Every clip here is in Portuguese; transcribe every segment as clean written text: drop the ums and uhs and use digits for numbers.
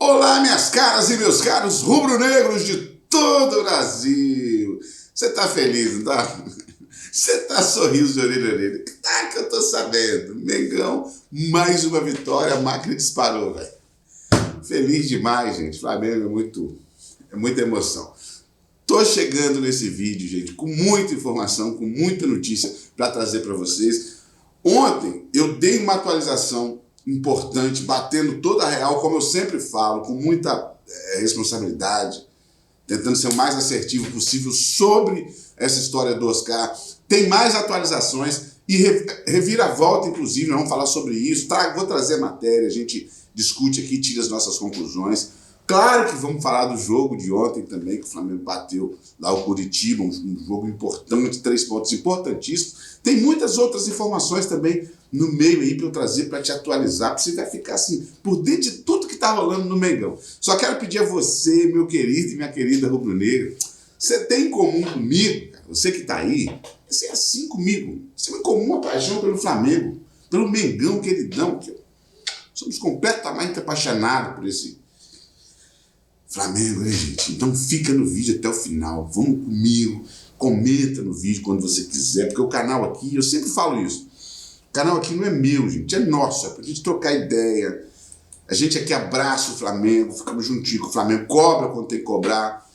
Olá, minhas caras e meus caros rubro-negros de todo o Brasil. Você tá feliz, não tá? Você tá sorriso de orelha a orelha. Tá que eu tô sabendo. Mengão, mais uma vitória, a máquina disparou, velho. Feliz demais, gente. Flamengo é muita emoção. Tô chegando nesse vídeo, gente, com muita informação, com muita notícia para trazer para vocês. Ontem eu dei uma atualização importante, batendo toda a real, como eu sempre falo, com muita responsabilidade, tentando ser o mais assertivo possível sobre essa história do Oscar. Tem mais atualizações e reviravolta, inclusive, nós vamos falar sobre isso. Vou trazer a matéria, a gente discute aqui, tira as nossas conclusões. Claro que vamos falar do jogo de ontem também, que o Flamengo bateu lá o Curitiba, um jogo importante, 3 pontos importantíssimos. Tem muitas outras informações também no meio aí para eu trazer, para te atualizar, para você vai ficar assim, por dentro de tudo que está rolando no Mengão. Só quero pedir a você, meu querido e minha querida rubro-negra, você tem em comum comigo, cara, você que está aí, você é assim comigo, você tem em comum uma paixão pelo Flamengo, pelo Mengão queridão, que somos completamente apaixonados por esse Flamengo, né, gente? Então fica no vídeo até o final, vamos comigo, comenta no vídeo quando você quiser, porque o canal aqui, eu sempre falo isso, o canal aqui não é meu, gente, é nosso, é pra gente trocar ideia, a gente aqui abraça o Flamengo, ficamos juntinho com o Flamengo, cobra quando tem que cobrar,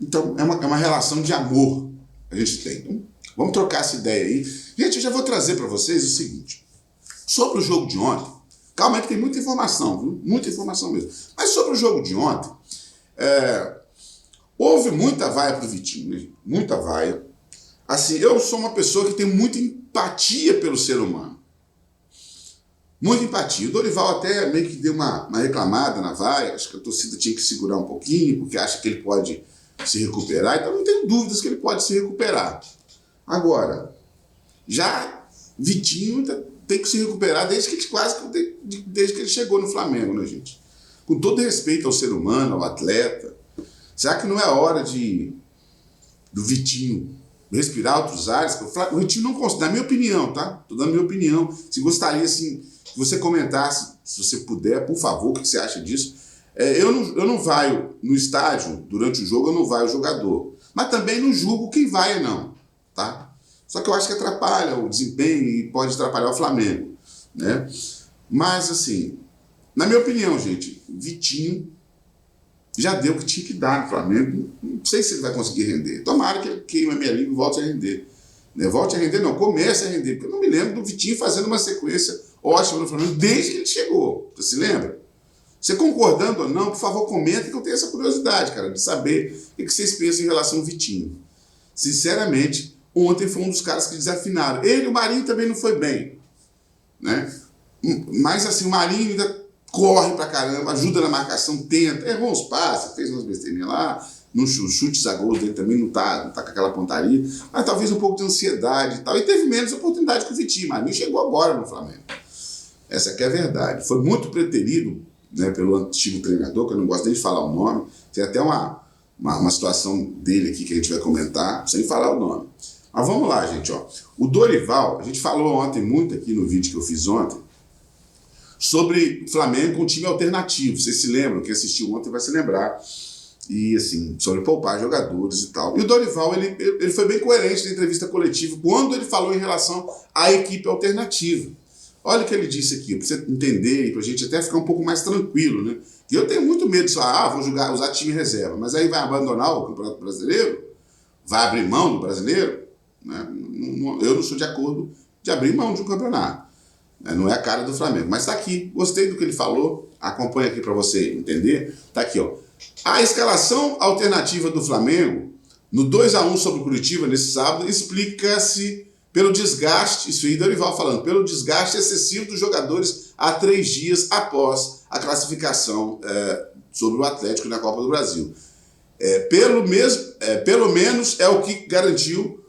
então é uma relação de amor que a gente tem. Então, vamos trocar essa ideia aí. Gente, eu já vou trazer para vocês o seguinte, sobre o jogo de ontem. Calma aí que tem muita informação, viu? Muita informação mesmo. Mas sobre o jogo de ontem, houve muita vaia pro Vitinho, né? Muita vaia. Assim, eu sou uma pessoa que tem muita empatia pelo ser humano. Muita empatia. O Dorival até meio que deu uma reclamada na vaia, acho que a torcida tinha que segurar um pouquinho, porque acha que ele pode se recuperar, então não tenho dúvidas que ele pode se recuperar. Agora, já Vitinho tem que se recuperar desde que ele chegou no Flamengo, né, gente? Com todo respeito ao ser humano, ao atleta, será que não é hora do Vitinho respirar outros ares? O Vitinho não consegue, na minha opinião, tá? Tô dando minha opinião. Se gostaria, assim, que você comentasse, se você puder, por favor, o que você acha disso? Eu não vaio no estádio, durante o jogo, eu não vaio o jogador. Mas também não julgo quem vai, não, tá? Só que eu acho que atrapalha o desempenho e pode atrapalhar o Flamengo, né? Mas, assim, na minha opinião, gente, Vitinho já deu o que tinha que dar no Flamengo. Não sei se ele vai conseguir render. Tomara que ele queime a minha língua e volte a render. Né? Volte a render, não, comece a render. Porque eu não me lembro do Vitinho fazendo uma sequência ótima no Flamengo desde que ele chegou. Você se lembra? Você concordando ou não, por favor, comenta que eu tenho essa curiosidade, cara, de saber o que vocês pensam em relação ao Vitinho. Sinceramente, ontem foi um dos caras que desafinaram. Ele e o Marinho também não foi bem, né? Mas assim, o Marinho ainda corre pra caramba, ajuda na marcação, tenta, errou uns passes, fez umas besteirinhas lá, nos chutes a gol dele também não tá com aquela pontaria, mas talvez um pouco de ansiedade e tal, e teve menos oportunidade que o Vitinho. O Marinho chegou agora no Flamengo. Essa aqui é a verdade. Foi muito preterido, né, pelo antigo treinador, que eu não gosto nem de falar o nome, tem até uma situação dele aqui que a gente vai comentar, sem falar o nome. Mas vamos lá, gente, ó. O Dorival, a gente falou ontem muito aqui no vídeo que eu fiz ontem, sobre Flamengo com um time alternativo. Vocês se lembram? Quem assistiu ontem vai se lembrar. E assim, sobre poupar jogadores e tal. E o Dorival, ele foi bem coerente na entrevista coletiva quando ele falou em relação à equipe alternativa. Olha o que ele disse aqui, para você entender e para a gente até ficar um pouco mais tranquilo, né? Que eu tenho muito medo de falar, vou usar time reserva, mas aí vai abandonar o Campeonato Brasileiro? Vai abrir mão do brasileiro? Né? Eu não sou de acordo de abrir mão de um campeonato. Não é a cara do Flamengo. Mas está aqui, gostei do que ele falou, acompanha aqui para você entender. Está aqui, ó. A escalação alternativa do Flamengo, no 2-1 sobre o Curitiba, nesse sábado, explica-se pelo desgaste, isso aí Dorival falando, pelo desgaste excessivo dos jogadores há 3 dias após a classificação sobre o Atlético na Copa do Brasil. Pelo menos é o que garantiu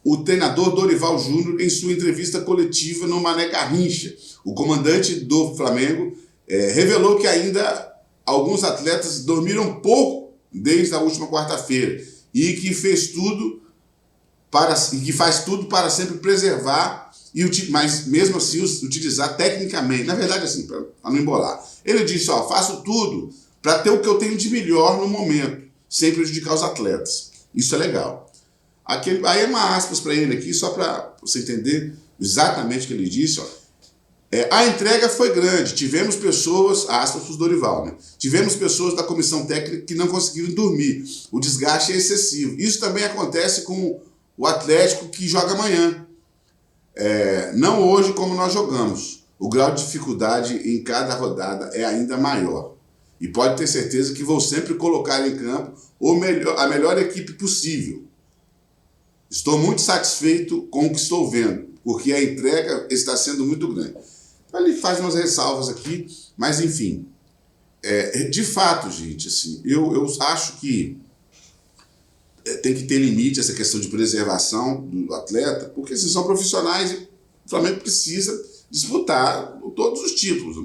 o treinador Dorival Júnior em sua entrevista coletiva no Mané Garrincha. O comandante do Flamengo revelou que ainda alguns atletas dormiram pouco desde a última quarta-feira e que faz tudo para sempre preservar mas mesmo assim utilizar tecnicamente. Na verdade, assim, para não embolar. Ele disse, ó, faço tudo para ter o que eu tenho de melhor no momento, sem prejudicar os atletas. Isso é legal. Aí é uma aspas para ele aqui, só para você entender exatamente o que ele disse, ó. A entrega foi grande, tivemos pessoas, aspas para o Dorival, né? Tivemos pessoas da comissão técnica que não conseguiram dormir, o desgaste é excessivo. Isso também acontece com o Atlético que joga amanhã. Não hoje como nós jogamos. O grau de dificuldade em cada rodada é ainda maior. E pode ter certeza que vou sempre colocar em campo a melhor equipe possível. Estou muito satisfeito com o que estou vendo, porque a entrega está sendo muito grande. Ele faz umas ressalvas aqui, mas enfim. De fato, gente, assim, eu acho que tem que ter limite essa questão de preservação do atleta, porque assim, são profissionais e o Flamengo precisa disputar todos os títulos.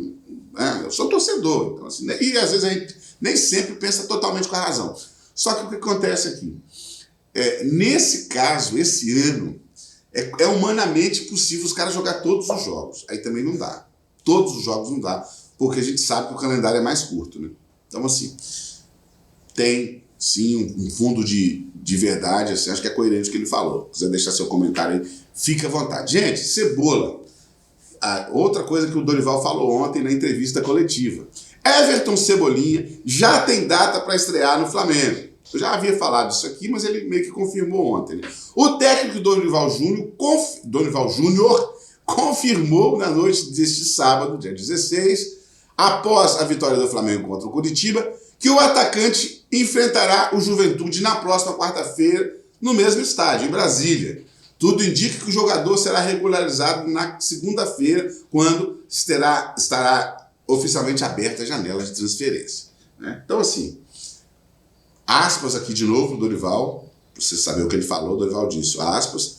Né? Eu sou torcedor, então, assim, e às vezes a gente nem sempre pensa totalmente com a razão. Só que o que acontece aqui? Nesse caso, esse ano, é humanamente possível os caras jogar todos os jogos. Aí também não dá. Todos os jogos não dá, porque a gente sabe que o calendário é mais curto, né? Então, assim, tem sim um fundo de verdade, assim, acho que é coerente o que ele falou. Se quiser deixar seu comentário aí, fica à vontade. Gente, Cebola. Outra coisa que o Dorival falou ontem na entrevista coletiva. Everton Cebolinha já tem data para estrear no Flamengo. Eu já havia falado isso aqui, mas ele meio que confirmou ontem. Né? O técnico Dorival Júnior confirmou na noite deste sábado, dia 16, após a vitória do Flamengo contra o Curitiba, que o atacante enfrentará o Juventude na próxima quarta-feira, no mesmo estádio, em Brasília. Tudo indica que o jogador será regularizado na segunda-feira, quando estará oficialmente aberta a janela de transferência. Né? Então, assim, aspas aqui de novo, Dorival, para você saber o que ele falou, Dorival disse, aspas,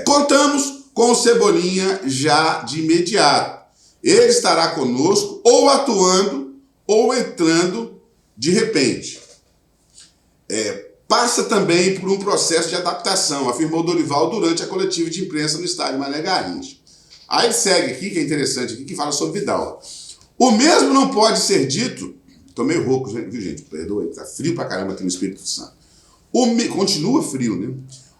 contamos com o Cebolinha já de imediato. Ele estará conosco ou atuando ou entrando de repente. Passa também por um processo de adaptação, afirmou Dorival durante a coletiva de imprensa no estádio Mané Garrincha. Aí ele segue aqui, que é interessante aqui, que fala sobre Vidal. O mesmo não pode ser dito, tô meio rouco, viu gente, perdoa, tá frio pra caramba aqui no Espírito Santo. Continua frio, né?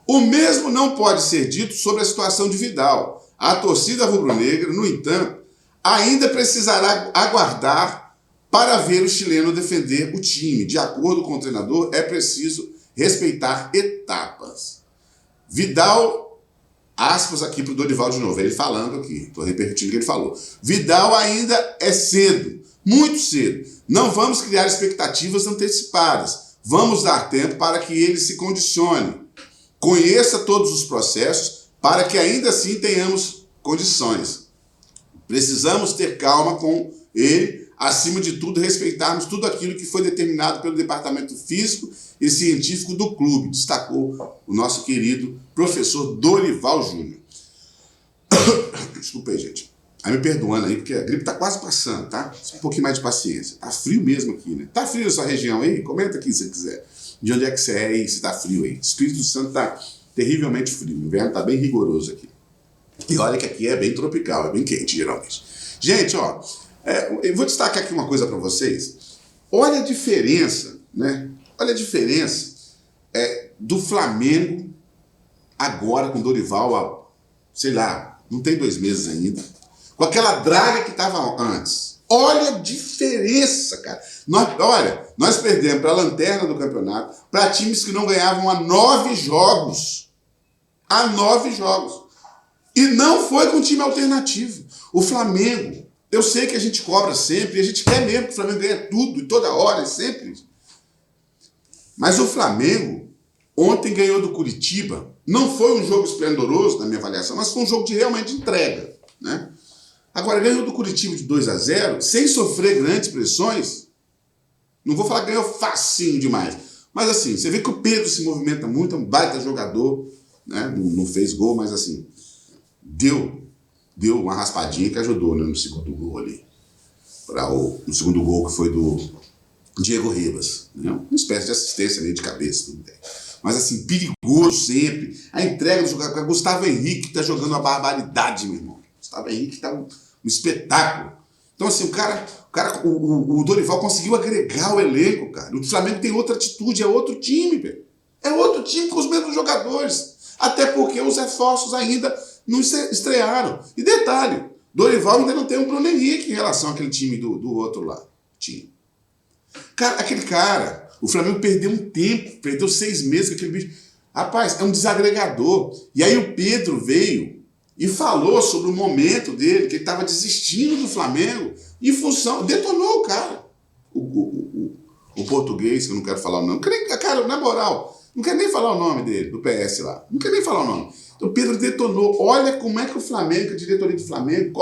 O mesmo não pode ser dito sobre a situação de Vidal. A torcida rubro-negra, no entanto, ainda precisará aguardar para ver o chileno defender o time. De acordo com o treinador, é preciso respeitar etapas. Vidal, aspas aqui para o Dorival de novo, ele falando aqui, estou repetindo o que ele falou. Vidal ainda é cedo, muito cedo. Não vamos criar expectativas antecipadas. Vamos dar tempo para que ele se condicione. Conheça todos os processos para que ainda assim tenhamos condições. Precisamos ter calma com ele, acima de tudo, respeitarmos tudo aquilo que foi determinado pelo departamento físico e científico do clube, destacou o nosso querido professor Dorival Júnior. Desculpa aí, gente. Aí me perdoando aí, porque a gripe tá quase passando, tá? Um pouquinho mais de paciência. Tá frio mesmo aqui, né? Tá frio na sua região aí? Comenta aqui se você quiser. De onde é que você é aí, se tá frio aí. Espírito Santo tá terrivelmente frio. O inverno tá bem rigoroso aqui. E olha que aqui é bem tropical, é bem quente, geralmente. Gente, ó, eu vou destacar aqui uma coisa para vocês. Olha a diferença, né? Olha a diferença do Flamengo agora com Dorival, sei lá, não tem 2 meses ainda, com aquela draga que estava antes. Olha a diferença, cara. Nós perdemos para a lanterna do campeonato, para times que não ganhavam há 9 jogos. Há 9 jogos. E não foi com time alternativo. O Flamengo, eu sei que a gente cobra sempre, e a gente quer mesmo que o Flamengo ganhe tudo, e toda hora, sempre. Mas o Flamengo, ontem ganhou do Curitiba. Não foi um jogo esplendoroso, na minha avaliação, mas foi um jogo de realmente entrega. Né? Agora, ganhou do Curitiba de 2-0, sem sofrer grandes pressões. Não vou falar que ganhou facinho demais. Mas assim, você vê que o Pedro se movimenta muito, é um baita jogador, né? Não fez gol, mas assim, deu uma raspadinha que ajudou, né, no segundo gol ali. No segundo gol que foi do Diego Ribas. Né? Uma espécie de assistência ali de cabeça, tudo bem. mas assim, perigoso sempre. A entrega do jogador, Gustavo Henrique tá jogando uma barbaridade, meu irmão. Gustavo Henrique tá um espetáculo. Então assim, o Dorival conseguiu agregar o elenco, cara. O Flamengo tem outra atitude, é outro time, velho. É outro time com os mesmos jogadores. Até porque os reforços ainda não estrearam. E detalhe, Dorival ainda não tem um Bruno Henrique em relação àquele time do outro lá. Time. Cara, aquele cara, o Flamengo perdeu um tempo, perdeu 6 meses com aquele bicho. Rapaz, é um desagregador. E aí o Pedro veio e falou sobre o momento dele, que ele estava desistindo do Flamengo, em função, detonou o cara. O português, que eu não quero falar o nome, cara, na moral, não quero nem falar o nome dele, do PS lá, não quero nem falar o nome. Então o Pedro detonou. Olha como é que o Flamengo, a diretoria do Flamengo,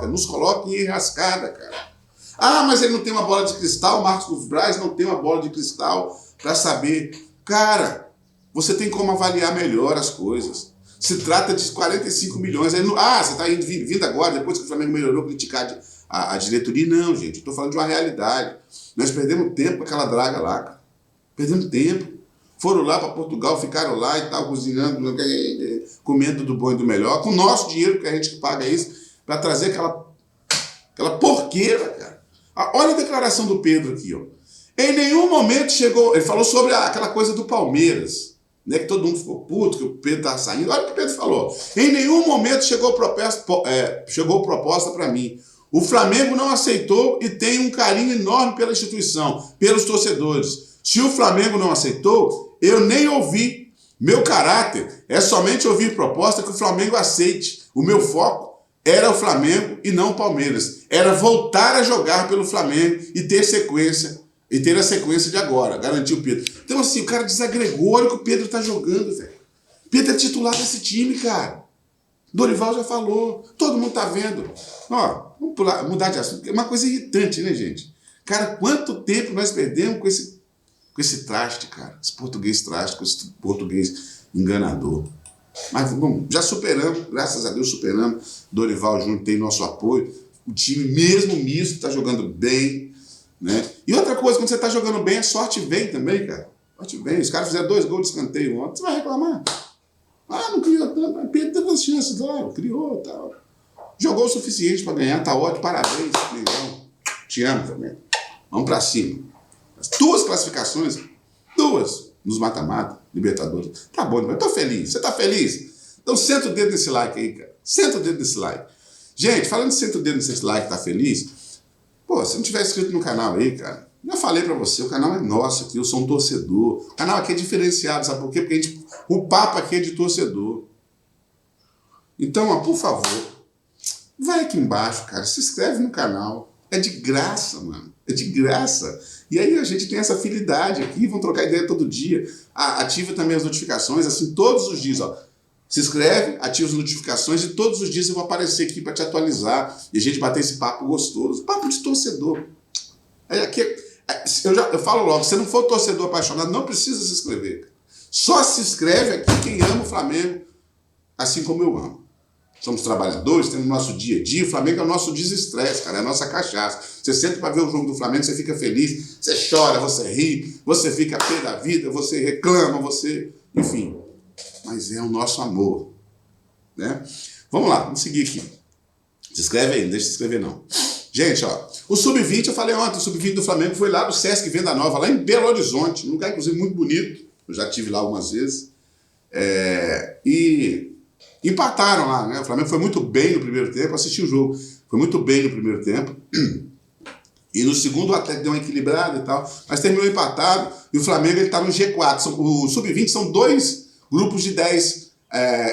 nos coloca em enrascada, cara. Ah, mas ele não tem uma bola de cristal, Marcos Braz não tem uma bola de cristal para saber. Cara, você tem como avaliar melhor as coisas. Se trata de 45 milhões. Aí, você está vindo agora, depois que o Flamengo melhorou, criticar a diretoria. Não, gente, eu estou falando de uma realidade. Nós perdemos tempo com aquela draga lá, cara. Perdemos tempo. Foram lá para Portugal, ficaram lá e tal, cozinhando, comendo do bom e do melhor, com o nosso dinheiro, que a gente que paga isso, para trazer aquela porqueira, cara. Olha a declaração do Pedro aqui, ó. Em nenhum momento chegou... Ele falou sobre aquela coisa do Palmeiras, né, que todo mundo ficou puto, que o Pedro estava saindo. Olha o que o Pedro falou. Em nenhum momento chegou proposta para mim. O Flamengo não aceitou e tem um carinho enorme pela instituição, pelos torcedores. Se o Flamengo não aceitou, eu nem ouvi. Meu caráter é somente ouvir proposta que o Flamengo aceite. O meu foco era o Flamengo e não o Palmeiras. Era voltar a jogar pelo Flamengo e ter sequência. E ter a sequência de agora, garantiu o Pedro. Então assim, o cara desagregou, olha o que o Pedro tá jogando, velho. Pedro é titular desse time, cara. Dorival já falou, todo mundo tá vendo. Ó, vamos mudar de assunto. É uma coisa irritante, né, gente? Cara, quanto tempo nós perdemos com esse traste, cara. Esse português traste, com esse português enganador. Mas, bom, já superamos, graças a Deus superamos. Dorival Júnior tem nosso apoio. O time, mesmo misto, tá jogando bem, né? E outra coisa, quando você tá jogando bem, a sorte vem também, cara. A sorte vem. Os caras fizeram 2 gols de escanteio ontem. Você vai reclamar? Ah, não criou tanto. Pedro teve as chances, claro. Criou, tal. Jogou o suficiente para ganhar, tá ótimo. Parabéns, Mengão. Te amo também. Vamos pra cima. As 2 classificações, 2 nos mata-mata, Libertadores. Tá bom, eu tô feliz. Você tá feliz? Então senta o dedo nesse like aí, cara. Senta o dedo nesse like. Gente, falando de senta o dedo nesse like, tá feliz? Pô, se não tiver inscrito no canal aí, cara, já falei pra você, o canal é nosso aqui, eu sou um torcedor. O canal aqui é diferenciado, sabe por quê? Porque o papo aqui é de torcedor. Então, ó, por favor, vai aqui embaixo, cara, se inscreve no canal. É de graça, mano. É de graça. E aí a gente tem essa afinidade aqui, vamos trocar ideia todo dia. Ativa também as notificações, assim, todos os dias, ó. Se inscreve, ativa as notificações e todos os dias eu vou aparecer aqui para te atualizar e a gente bater esse papo gostoso. Papo de torcedor. Eu falo logo, se não for torcedor apaixonado, não precisa se inscrever. Só se inscreve aqui quem ama o Flamengo, assim como eu amo. Somos trabalhadores, temos o nosso dia a dia. O Flamengo é o nosso desestresse, cara, é a nossa cachaça. Você senta para ver o jogo do Flamengo, você fica feliz, você chora, você ri, você fica pé da vida, você reclama, enfim. Mas é o nosso amor, né? Vamos lá, vamos seguir aqui. Se inscreve aí, não deixa de se inscrever não. Gente, ó, o Sub-20, eu falei ontem, o Sub-20 do Flamengo foi lá do Sesc Venda Nova, lá em Belo Horizonte, um lugar, inclusive, muito bonito. Eu já estive lá algumas vezes. E empataram lá, né? O Flamengo foi muito bem no primeiro tempo, assisti o jogo, foi muito bem no primeiro tempo. E no segundo até deu uma equilibrada e tal, mas terminou empatado e o Flamengo está no G4. O Sub-20 são 2 grupos de 10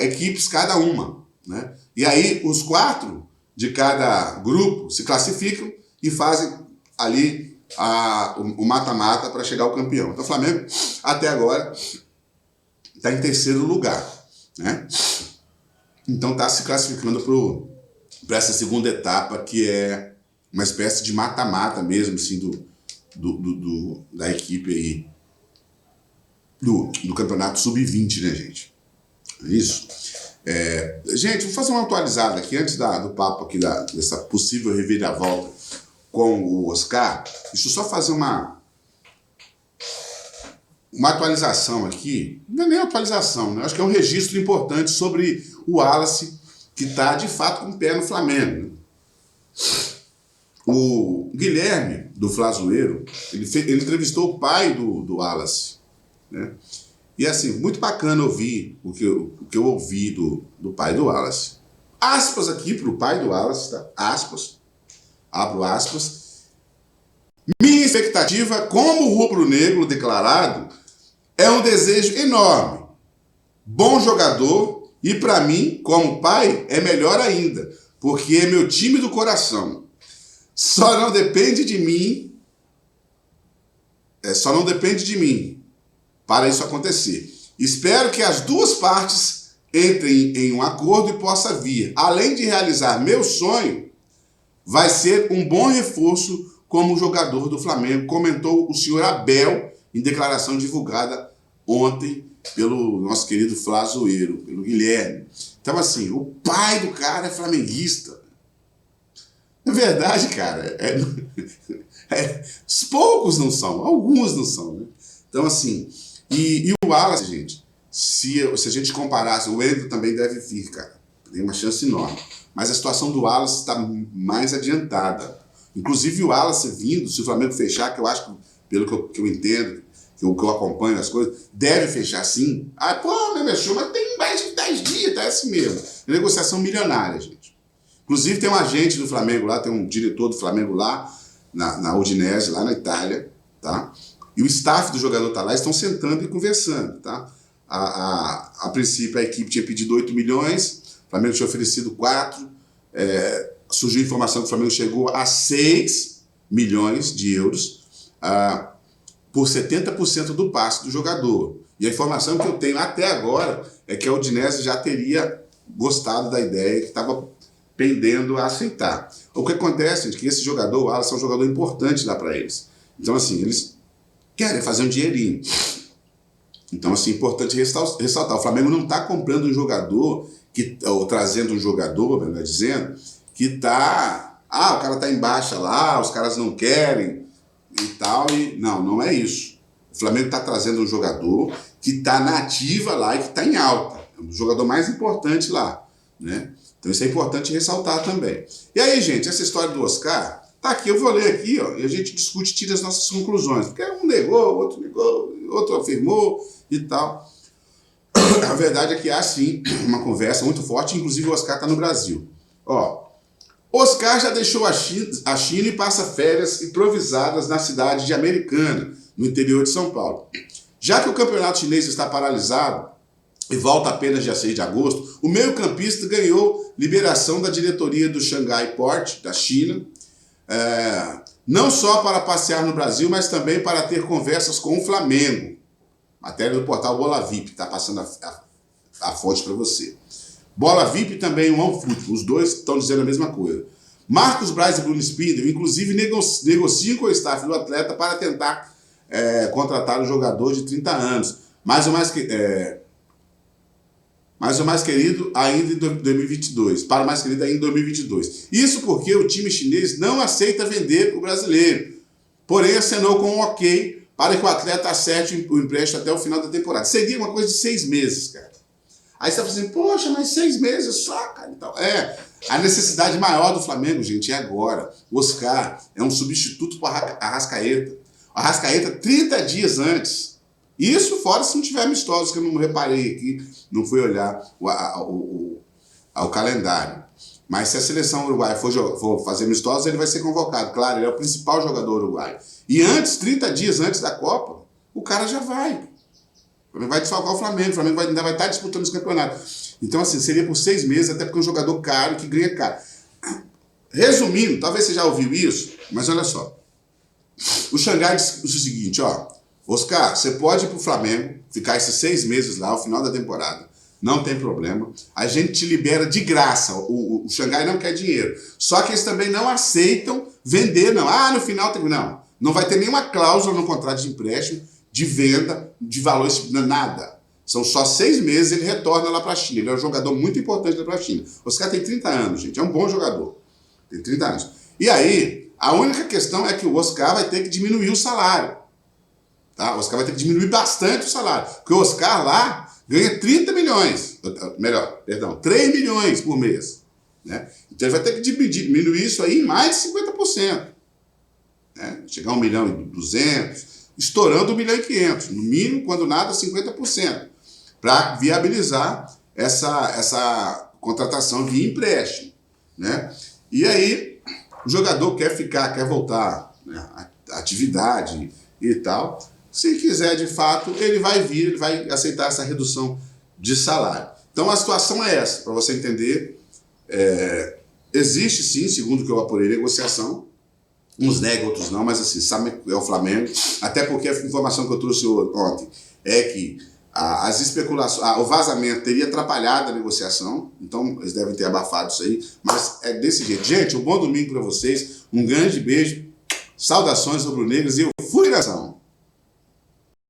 equipes cada uma, né? E aí os 4 de cada grupo se classificam e fazem ali o mata-mata para chegar ao campeão. Então o Flamengo até agora está em 3º lugar, né? Então está se classificando para essa segunda etapa, que é uma espécie de mata-mata mesmo, assim, da equipe aí, do campeonato Sub-20, né, gente? Isso. Gente, vou fazer uma atualizada aqui, antes do papo aqui, dessa possível reviravolta com o Oscar. Deixa eu só fazer uma atualização aqui, não é nem atualização, né? Acho que é um registro importante sobre o Wallace, que está de fato com o pé no Flamengo. O Guilherme, do Flazoeiro, ele entrevistou o pai do Wallace, né? E assim, muito bacana ouvir o que eu ouvi do pai do Wallace. Aspas aqui para o pai do Wallace, tá? Aspas, abro aspas. Minha expectativa como rubro-negro declarado é um desejo enorme. Bom jogador e para mim, como pai, é melhor ainda, porque é meu time do coração. Só não depende de mim para isso acontecer. Espero que as duas partes entrem em um acordo e possa vir. Além de realizar meu sonho, vai ser um bom reforço como jogador do Flamengo, comentou o senhor Abel em declaração divulgada ontem pelo nosso querido Flazoeiro, pelo Guilherme. Então assim, o pai do cara é flamenguista. É verdade, cara. Os poucos não são, alguns não são, né? Então assim, e o Wallace, gente, se a gente comparasse, o Wendel também deve vir, cara. Tem uma chance enorme. Mas a situação do Wallace está mais adiantada. Inclusive o Wallace vindo, se o Flamengo fechar, que eu acho, pelo que eu entendo, que eu acompanho as coisas, deve fechar sim. Ah, pô, meu show, mas tem mais de 10 dias, tá assim mesmo. Negociação milionária, gente. Inclusive tem um agente do Flamengo lá, tem um diretor do Flamengo lá, na Udinese, lá na Itália, tá? E o staff do jogador tá lá, estão sentando e conversando, tá? A princípio a equipe tinha pedido 8 milhões, o Flamengo tinha oferecido 4, surgiu a informação que o Flamengo chegou a 6 milhões de euros por 70% do passe do jogador. E a informação que eu tenho até agora é que a Udinese já teria gostado da ideia, que estava pendendo a aceitar. O que acontece é que esse jogador, o Wallace, é um jogador importante lá para eles. Então, assim, eles querem fazer um dinheirinho. Então, assim, é importante ressaltar, o Flamengo não está comprando um jogador, ou trazendo um jogador, melhor dizendo, que está... o cara está em baixa lá, os caras não querem e tal. Não é isso. O Flamengo está trazendo um jogador que está na ativa lá e que está em alta. É o jogador mais importante lá, né? Então isso é importante ressaltar também. E aí, gente, essa história do Oscar, tá aqui, eu vou ler aqui, ó, e a gente discute, tira as nossas conclusões. Porque um negou, outro afirmou e tal. A verdade é que há, sim, uma conversa muito forte, inclusive o Oscar está no Brasil. Ó, Oscar já deixou a China e passa férias improvisadas na cidade de Americana, no interior de São Paulo. Já que o campeonato chinês está paralisado e volta apenas dia 6 de agosto, o meio-campista ganhou liberação da diretoria do Shanghai Port, da China, não só para passear no Brasil, mas também para ter conversas com o Flamengo. Matéria do portal Bola VIP, está passando a fonte para você. Bola VIP e também o OneFootball, os dois estão dizendo a mesma coisa. Marcos Braz e Bruno Spindel, inclusive, negociam com o staff do atleta para tentar contratar o jogador de 30 anos. Mas o mais querido ainda em 2022. Para o mais querido ainda em 2022. Isso porque o time chinês não aceita vender o brasileiro. Porém, acenou com um ok para que o atleta acerte o empréstimo até o final da temporada. Seria uma coisa de 6 meses, cara. Aí você está falando assim, poxa, mas 6 meses só, cara. Então, a necessidade maior do Flamengo, gente, é agora. O Oscar é um substituto para a Arrascaeta. A Arrascaeta 30 dias antes. Isso fora se não tiver amistosos, que eu não reparei aqui, não fui olhar o calendário. Mas se a seleção uruguaia for fazer amistosos, ele vai ser convocado. Claro, ele é o principal jogador uruguaio. E antes, 30 dias antes da Copa, o cara já vai. Vai desfalcar o Flamengo ainda vai estar disputando esse campeonato. Então, assim, seria por 6 meses, até porque é um jogador caro que ganha caro. Resumindo, talvez você já ouviu isso, mas olha só. O Xangai disse o seguinte, ó. Oscar, você pode ir pro Flamengo, ficar esses 6 meses lá, ao final da temporada. Não tem problema. A gente te libera de graça. O Xangai não quer dinheiro. Só que eles também não aceitam vender, não. No final tem... Não vai ter nenhuma cláusula no contrato de empréstimo, de venda, de valor, nada. São só 6 meses, ele retorna lá para a China. Ele é um jogador muito importante lá para a China. O Oscar tem 30 anos, gente. É um bom jogador. Tem 30 anos. E aí, a única questão é que o Oscar vai ter que diminuir o salário. Tá? O Oscar vai ter que diminuir bastante o salário, porque o Oscar lá ganha 30 milhões, melhor, perdão, 3 milhões por mês. Né? Então ele vai ter que diminuir isso aí em mais de 50%. Né? Chegar a 1.200.000, estourando 1.500.000, no mínimo, quando nada, 50%, para viabilizar essa contratação via empréstimo. Né? E aí, o jogador quer voltar, né, à atividade e tal. Se quiser, de fato, ele vai aceitar essa redução de salário. Então, a situação é essa, para você entender. Existe, sim, segundo o que eu apurei, negociação. Uns negam, outros não, mas assim, sabe que é o Flamengo. Até porque a informação que eu trouxe ontem é que as especulações, o vazamento teria atrapalhado a negociação. Então, eles devem ter abafado isso aí. Mas é desse jeito. Gente, um bom domingo para vocês. Um grande beijo. Saudações rubro-negras e eu fui nação.